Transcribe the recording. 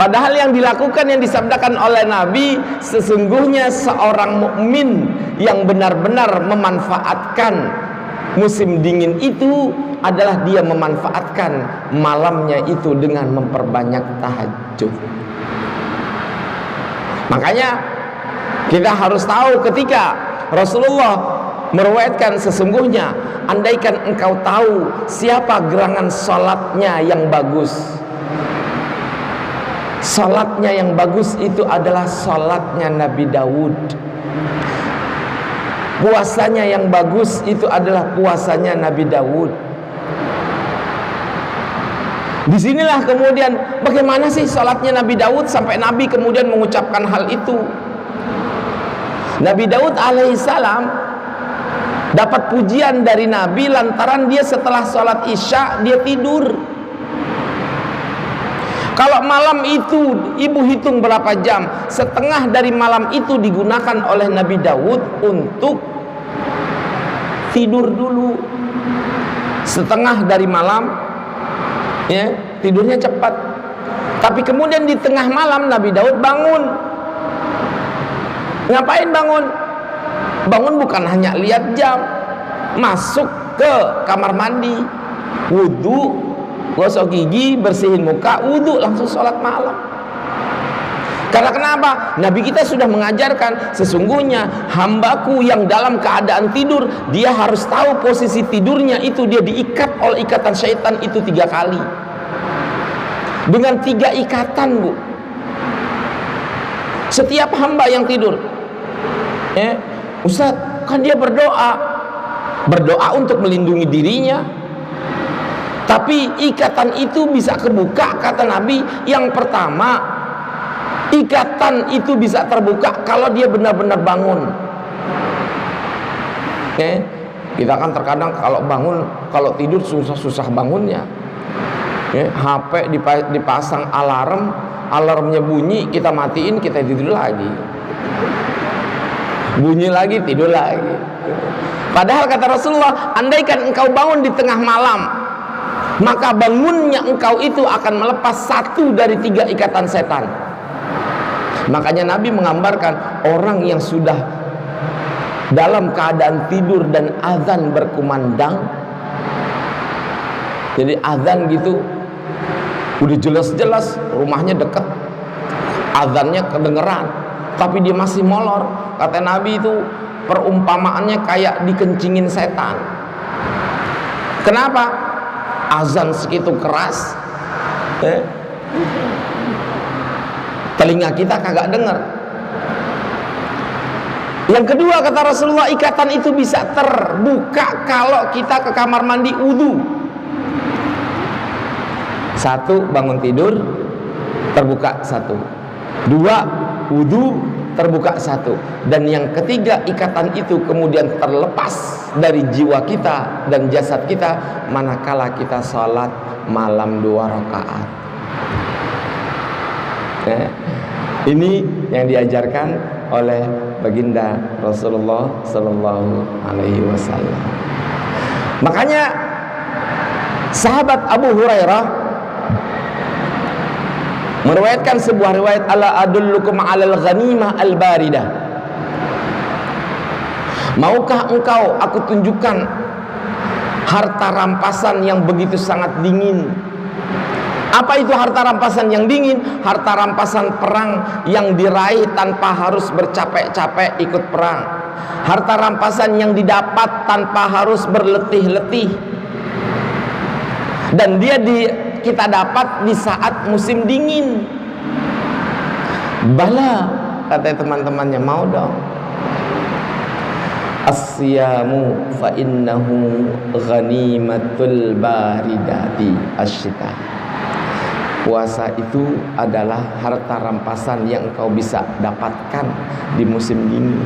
Padahal yang dilakukan, yang disabdakan oleh Nabi, sesungguhnya seorang mukmin yang benar-benar memanfaatkan musim dingin itu adalah dia memanfaatkan malamnya itu dengan memperbanyak tahajud. Makanya kita harus tahu ketika Rasulullah meriwayatkan, sesungguhnya andaikan engkau tahu siapa gerangan salatnya yang bagus, salatnya yang bagus itu adalah salatnya Nabi Daud. Puasanya yang bagus itu adalah puasanya Nabi Daud. Disinilah kemudian bagaimana sih salatnya Nabi Daud sampai Nabi kemudian mengucapkan hal itu. Nabi Daud alaihissalam dapat pujian dari Nabi lantaran dia setelah salat Isya dia tidur. Kalau malam itu ibu hitung berapa jam, setengah dari malam itu digunakan oleh Nabi Daud untuk tidur dulu. Setengah dari malam ya, tidurnya cepat. Tapi kemudian di tengah malam Nabi Daud bangun. Ngapain bangun? Bangun bukan hanya lihat jam, masuk ke kamar mandi, wudu, gosok gigi, bersihin muka, wudu, langsung sholat malam. Karena kenapa? Nabi kita sudah mengajarkan, sesungguhnya hambaku yang dalam keadaan tidur, dia harus tahu posisi tidurnya itu, dia diikat oleh ikatan syaitan itu 3 kali. Dengan 3 ikatan, Bu. Setiap hamba yang tidur, Ustaz, kan dia berdoa untuk melindungi dirinya, tapi ikatan itu bisa kebuka, kata Nabi. Yang pertama, ikatan itu bisa terbuka kalau dia benar-benar bangun. Kita kan terkadang kalau bangun, kalau tidur susah-susah bangunnya. HP dipasang alarm, alarmnya bunyi, kita matiin, kita tidur lagi. Bunyi lagi, tidur lagi. Padahal kata Rasulullah, andaikan engkau bangun di tengah malam, maka bangunnya engkau itu akan melepas 1 dari 3 ikatan setan. Makanya Nabi menggambarkan orang yang sudah dalam keadaan tidur dan azan berkumandang. Jadi azan gitu udah jelas-jelas rumahnya dekat, azannya kedengeran, tapi dia masih molor. Kata Nabi itu perumpamaannya kayak dikencingin setan. Kenapa? Azan segitu keras, telinga kita kagak dengar. Yang kedua kata Rasulullah, ikatan itu bisa terbuka kalau kita ke kamar mandi wudu. 1, bangun tidur terbuka 1. 2, wudu terbuka 1. Dan yang ketiga, ikatan itu kemudian terlepas dari jiwa kita dan jasad kita manakala kita sholat malam 2 rakaat. Ini yang diajarkan oleh baginda Rasulullah Sallallahu Alaihi Wasallam. Makanya sahabat Abu Hurairah meriwayatkan sebuah riwayat, ala adullukum alal ghanimah al-baridah. Maukah engkau aku tunjukkan harta rampasan yang begitu sangat dingin? Apa itu harta rampasan yang dingin? Harta rampasan perang yang diraih tanpa harus bercapek-capek ikut perang. Harta rampasan yang didapat tanpa harus berletih-letih. Dan kita dapat di saat musim dingin. Bala, kata teman-temannya, mau dong. As-siyamu fa innahu ghanimatul baridati asyita. Puasa itu adalah harta rampasan yang engkau bisa dapatkan di musim dingin.